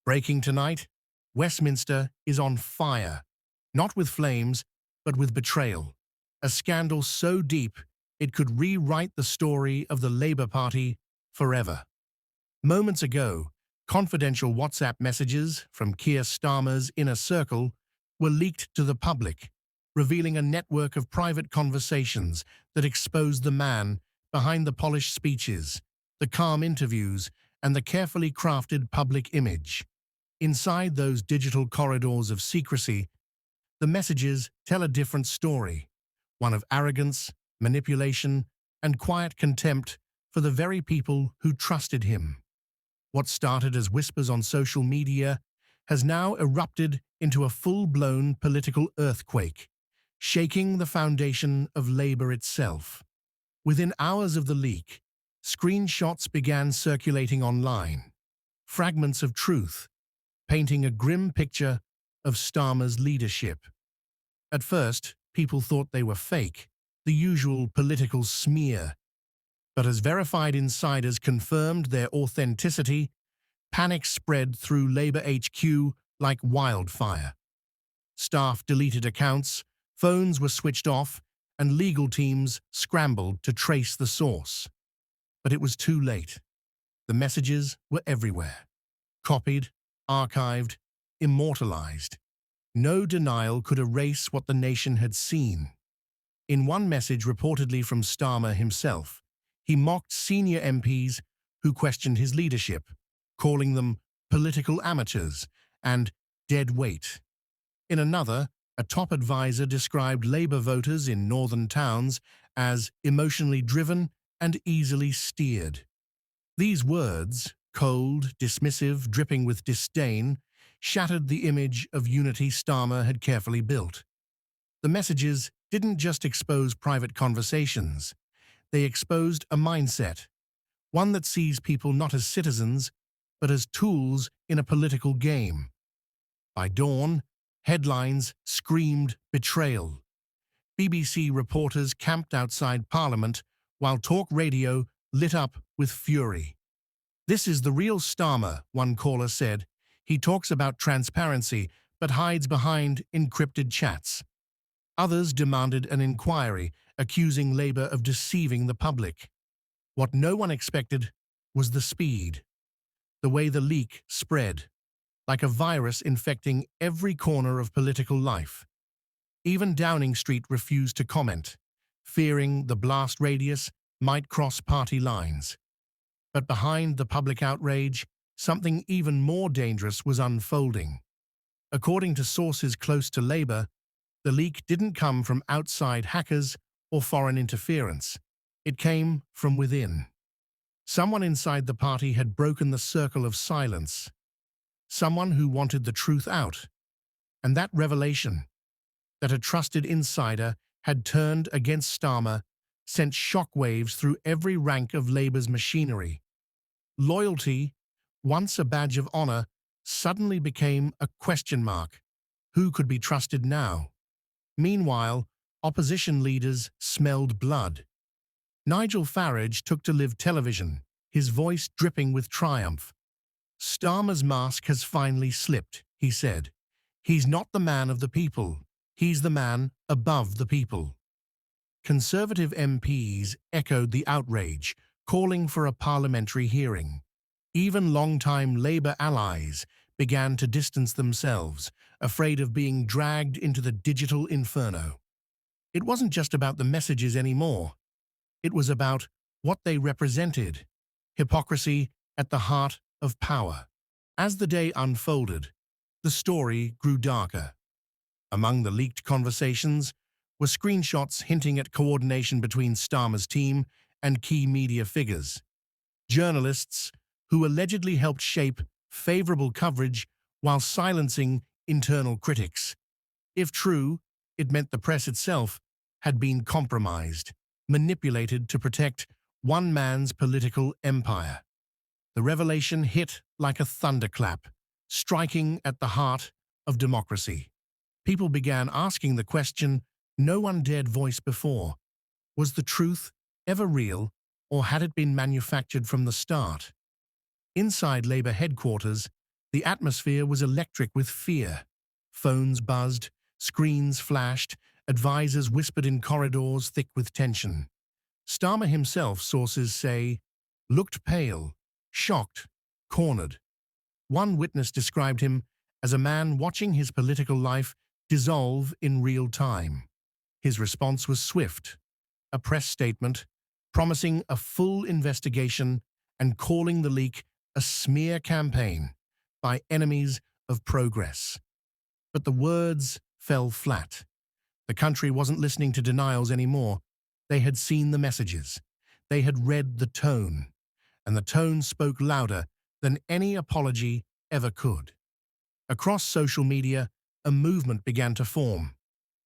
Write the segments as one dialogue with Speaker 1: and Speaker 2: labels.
Speaker 1: Breaking tonight, Westminster is on fire, not with flames, but with betrayal. A scandal so deep it could rewrite the story of the Labour Party forever. Moments ago, confidential WhatsApp messages from Keir Starmer's inner circle were leaked to the public, revealing a network of private conversations that exposed the man behind the polished speeches, the calm interviews, and the carefully crafted public image. Inside those digital corridors of secrecy, the messages tell a different story, one of arrogance, manipulation, and quiet contempt for the very people who trusted him. What started as whispers on social media has now erupted into a full-blown political earthquake, shaking the foundation of Labour itself. Within hours of the leak, screenshots began circulating online, fragments of truth, painting a grim picture of Starmer's leadership. At first, people thought they were fake, the usual political smear. But as verified insiders confirmed their authenticity, panic spread through Labour HQ like wildfire. Staff deleted accounts, phones were switched off, and legal teams scrambled to trace the source. But it was too late. The messages were everywhere, copied, archived, immortalized. No denial could erase what the nation had seen. In one message reportedly from Starmer himself, he mocked senior MPs who questioned his leadership, calling them political amateurs and dead weight. In another, a top advisor described Labour voters in northern towns as emotionally driven and easily steered. These words, cold, dismissive, dripping with disdain, shattered the image of unity Starmer had carefully built. The messages didn't just expose private conversations. They exposed a mindset, one that sees people not as citizens, but as tools in a political game. By dawn, headlines screamed betrayal. BBC reporters camped outside Parliament while talk radio lit up with fury. "This is the real Starmer," one caller said. "He talks about transparency, but hides behind encrypted chats." Others demanded an inquiry, accusing Labour of deceiving the public. What no one expected was the speed. The way the leak spread, like a virus infecting every corner of political life. Even Downing Street refused to comment, fearing the blast radius might cross party lines. But behind the public outrage, something even more dangerous was unfolding. According to sources close to Labour, the leak didn't come from outside hackers or foreign interference. It came from within. Someone inside the party had broken the circle of silence. Someone who wanted the truth out. And that revelation, that a trusted insider had turned against Starmer, sent shockwaves through every rank of Labour's machinery. Loyalty, once a badge of honour, suddenly became a question mark. Who could be trusted now? Meanwhile, opposition leaders smelled blood. Nigel Farage took to live television, his voice dripping with triumph. "Starmer's mask has finally slipped," he said. "He's not the man of the people. He's the man above the people." Conservative MPs echoed the outrage, calling for a parliamentary hearing. Even long-time Labour allies began to distance themselves, afraid of being dragged into the digital inferno. It wasn't just about the messages anymore. It was about what they represented, hypocrisy at the heart of power. As the day unfolded, the story grew darker. Among the leaked conversations were screenshots hinting at coordination between Starmer's team and key media figures. Journalists who allegedly helped shape favourable coverage while silencing internal critics. If true, it meant the press itself had been compromised, manipulated to protect one man's political empire. The revelation hit like a thunderclap, striking at the heart of democracy. People began asking the question no one dared voice before. Was the truth ever real, or had it been manufactured from the start? Inside Labour headquarters, The atmosphere was electric with fear. Phones buzzed, screens flashed, advisors whispered in corridors thick with tension. Starmer himself, sources say, looked pale, shocked, cornered. One witness described him as a man watching his political life dissolve in real time. His response was swift, a press statement promising a full investigation and calling the leak a smear campaign by enemies of progress. But the words fell flat. The country wasn't listening to denials anymore. They had seen the messages. They had read the tone, and the tone spoke louder than any apology ever could. Across social media, a movement began to form.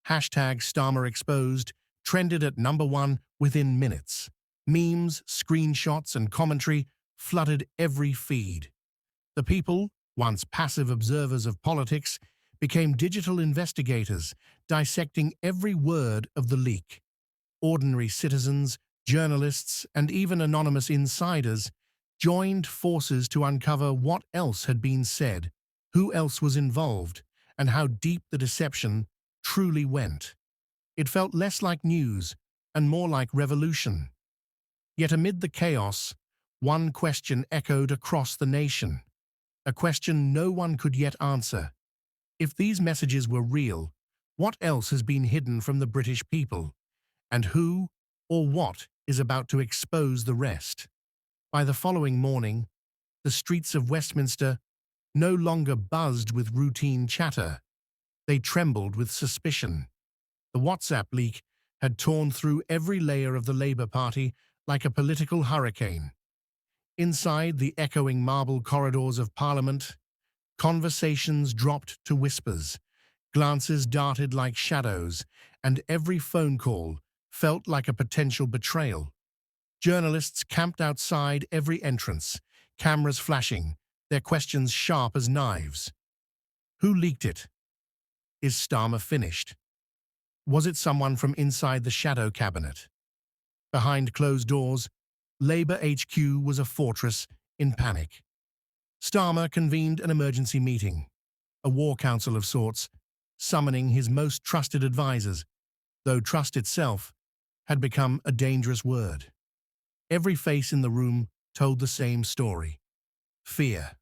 Speaker 1: Hashtag Starmer Exposed trended at #1 within minutes. Memes, screenshots, and commentary flooded every feed. The people, once passive observers of politics, became digital investigators, dissecting every word of the leak. Ordinary citizens, journalists, and even anonymous insiders joined forces to uncover what else had been said, who else was involved, and how deep the deception truly went. It felt less like news and more like revolution. Yet amid the chaos, one question echoed across the nation, a question no one could yet answer. If these messages were real, what else has been hidden from the British people? And who or what is about to expose the rest? By the following morning, the streets of Westminster no longer buzzed with routine chatter. They trembled with suspicion. The WhatsApp leak had torn through every layer of the Labour Party like a political hurricane. Inside the echoing marble corridors of Parliament, conversations dropped to whispers, glances darted like shadows, and every phone call felt like a potential betrayal. Journalists camped outside every entrance, cameras flashing, their questions sharp as knives. Who leaked it? Is Starmer finished? Was it someone from inside the shadow cabinet? Behind closed doors, Labour HQ was a fortress in panic. Starmer convened an emergency meeting, a war council of sorts, summoning his most trusted advisors, though trust itself had become a dangerous word. Every face in the room told the same story. Fear.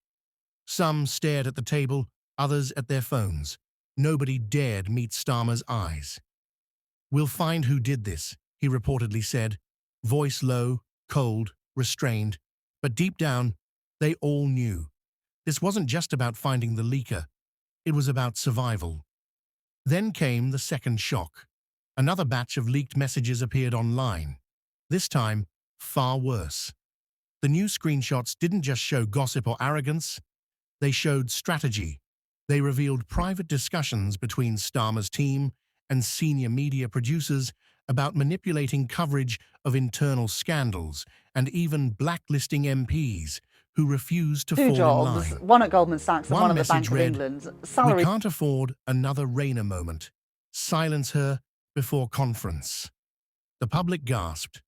Speaker 1: Some stared at the table, others at their phones. Nobody dared meet Starmer's eyes. "We'll find who did this," he reportedly said, voice low, cold, restrained. But deep down, they all knew. This wasn't just about finding the leaker. It was about survival. Then came the second shock. Another batch of leaked messages appeared online. This time, far worse. The new screenshots didn't just show gossip or arrogance. They showed strategy. They revealed private discussions between Starmer's team and senior media producers about manipulating coverage of internal scandals and even blacklisting MPs who refused to fall in
Speaker 2: jobs,
Speaker 1: line.
Speaker 2: one at Goldman Sachs and
Speaker 1: One
Speaker 2: one at the
Speaker 1: message
Speaker 2: Bank of
Speaker 1: read,
Speaker 2: England.
Speaker 1: "We
Speaker 2: Salary
Speaker 1: can't afford another Rayner moment. Silence her before conference." The public gasped.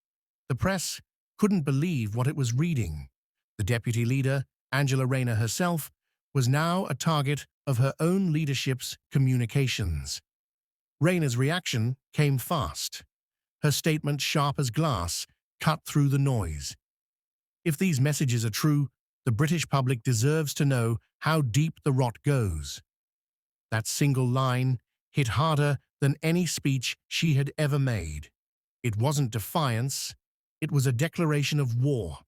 Speaker 1: The press couldn't believe what it was reading. The deputy leader, Angela Rayner herself, was now a target of her own leadership's communications. Rayner's reaction came fast. Her statement, sharp as glass, cut through the noise. If these messages are true, the British public deserves to know how deep the rot goes. That single line hit harder than any speech she had ever made. It wasn't defiance, it was a declaration of war.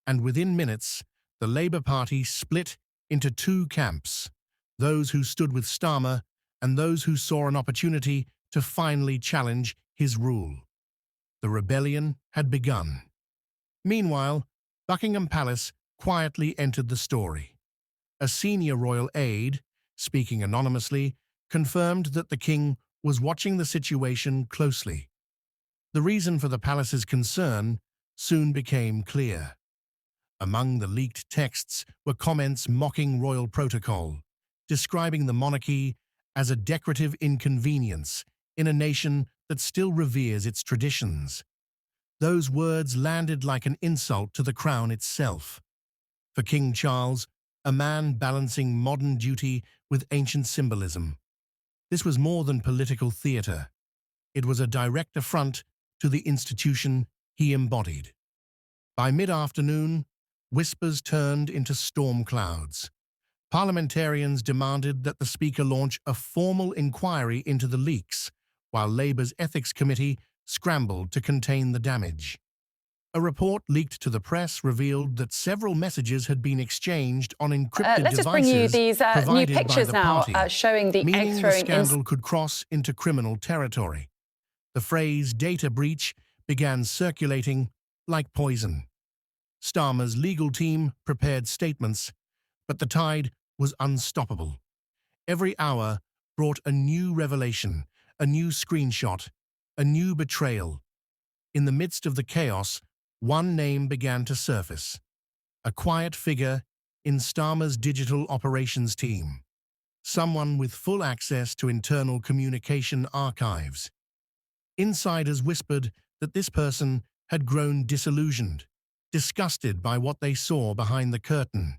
Speaker 1: And within minutes, the Labour Party split into two camps, those who stood with Starmer and those who saw an opportunity to finally challenge his rule. The rebellion had begun. Meanwhile, Buckingham Palace quietly entered the story. A senior royal aide, speaking anonymously, confirmed that the king was watching the situation closely. The reason for the palace's concern soon became clear. Among the leaked texts were comments mocking royal protocol, describing the monarchy as a decorative inconvenience in a nation that still reveres its traditions. Those words landed like an insult to the crown itself. For King Charles, a man balancing modern duty with ancient symbolism. This was more than political theatre. It was a direct affront to the institution he embodied. By mid-afternoon, whispers turned into storm clouds. Parliamentarians demanded that the Speaker launch a formal inquiry into the leaks, while Labour's Ethics Committee scrambled to contain the damage. A report leaked to the press revealed that several messages had been exchanged on encrypted
Speaker 2: Let's just bring you
Speaker 1: devices
Speaker 2: these new
Speaker 1: provided by
Speaker 2: pictures
Speaker 1: the
Speaker 2: now
Speaker 1: party,
Speaker 2: showing the egg
Speaker 1: meaning the
Speaker 2: throwing
Speaker 1: scandal could cross into criminal territory. The phrase data breach began circulating like poison. Starmer's legal team prepared statements, but the tide was unstoppable. Every hour brought a new revelation, a new screenshot, a new betrayal. In the midst of the chaos, one name began to surface. A quiet figure in Starmer's digital operations team. Someone with full access to internal communication archives. Insiders whispered that this person had grown disillusioned, disgusted by what they saw behind the curtain.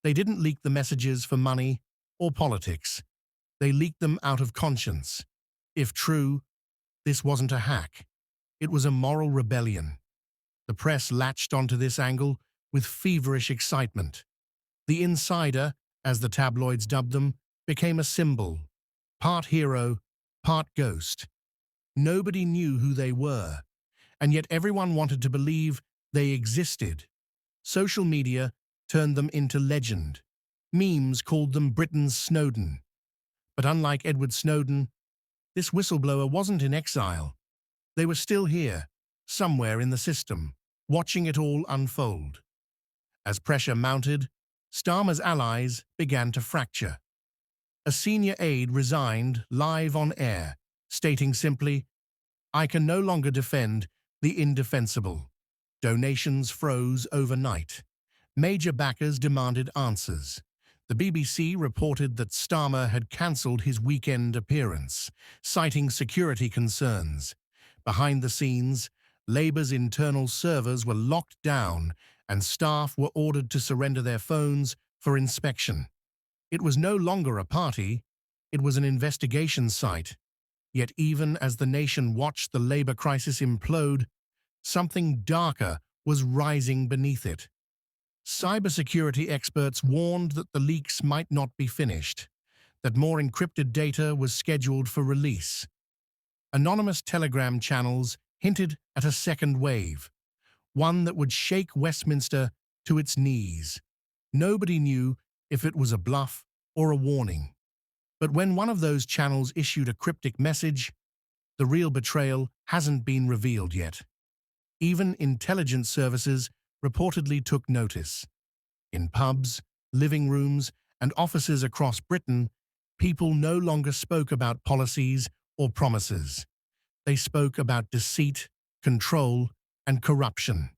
Speaker 1: They didn't leak the messages for money or politics. They leaked them out of conscience. If true, this wasn't a hack. It was a moral rebellion. The press latched onto this angle with feverish excitement. The insider, as the tabloids dubbed them, became a symbol, part hero, part ghost. Nobody knew who they were, and yet everyone wanted to believe they existed. Social media turned them into legend. Memes called them Britain's Snowden. But unlike Edward Snowden, this whistleblower wasn't in exile. They were still here, somewhere in the system, watching it all unfold. As pressure mounted, Starmer's allies began to fracture. A senior aide resigned live on air, stating simply, "I can no longer defend the indefensible." Donations froze overnight. Major backers demanded answers. The BBC reported that Starmer had cancelled his weekend appearance, citing security concerns. Behind the scenes, Labour's internal servers were locked down and staff were ordered to surrender their phones for inspection. It was no longer a party, it was an investigation site. Yet even as the nation watched the Labour crisis implode, something darker was rising beneath it. Cybersecurity experts warned that the leaks might not be finished, that more encrypted data was scheduled for release. Anonymous Telegram channels hinted at a second wave, one that would shake Westminster to its knees. Nobody knew if it was a bluff or a warning. But when one of those channels issued a cryptic message, the real betrayal hasn't been revealed yet. Even intelligence services reportedly took notice. In pubs, living rooms, and offices across Britain, people no longer spoke about policies or promises. They spoke about deceit, control, and corruption.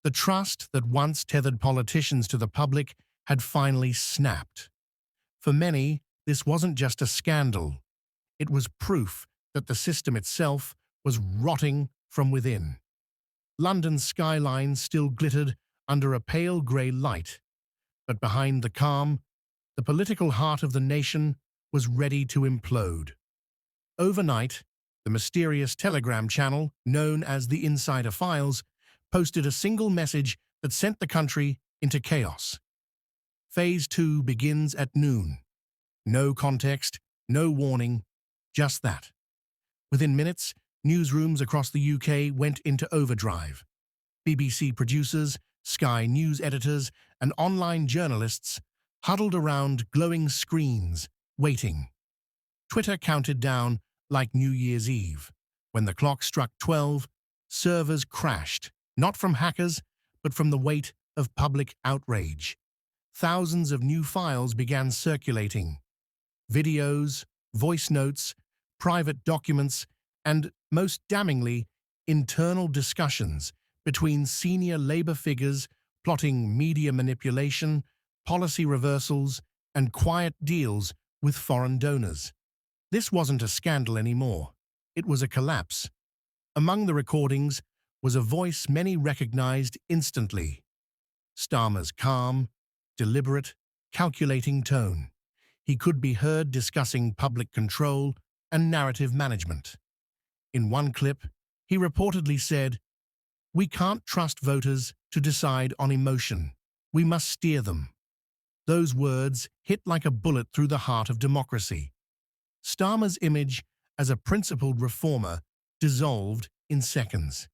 Speaker 1: The trust that once tethered politicians to the public had finally snapped. For many, this wasn't just a scandal. It was proof that the system itself was rotting from within. London's skyline still glittered under a pale grey light, but behind the calm, the political heart of the nation was ready to implode. Overnight, the mysterious Telegram channel, known as the Insider Files, posted a single message that sent the country into chaos. Phase 2 begins at noon. No context, no warning, just that. Within minutes, newsrooms across the UK went into overdrive. BBC producers, Sky News editors, and online journalists huddled around glowing screens, waiting. Twitter counted down like New Year's Eve. When the clock struck 12, servers crashed, not from hackers, but from the weight of public outrage. Thousands of new files began circulating. Videos, voice notes, private documents, and, most damningly, internal discussions between senior Labour figures plotting media manipulation, policy reversals, and quiet deals with foreign donors. This wasn't a scandal anymore. It was a collapse. Among the recordings was a voice many recognized instantly. Starmer's calm, deliberate, calculating tone. He could be heard discussing public control and narrative management. In one clip, he reportedly said, "We can't trust voters to decide on emotion. We must steer them." Those words hit like a bullet through the heart of democracy. Starmer's image as a principled reformer dissolved in seconds.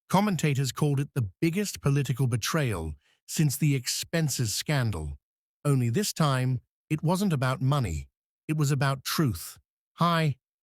Speaker 1: Commentators called it the biggest political betrayal since the expenses scandal. Only this time, it wasn't about money. It was about truth. Hi,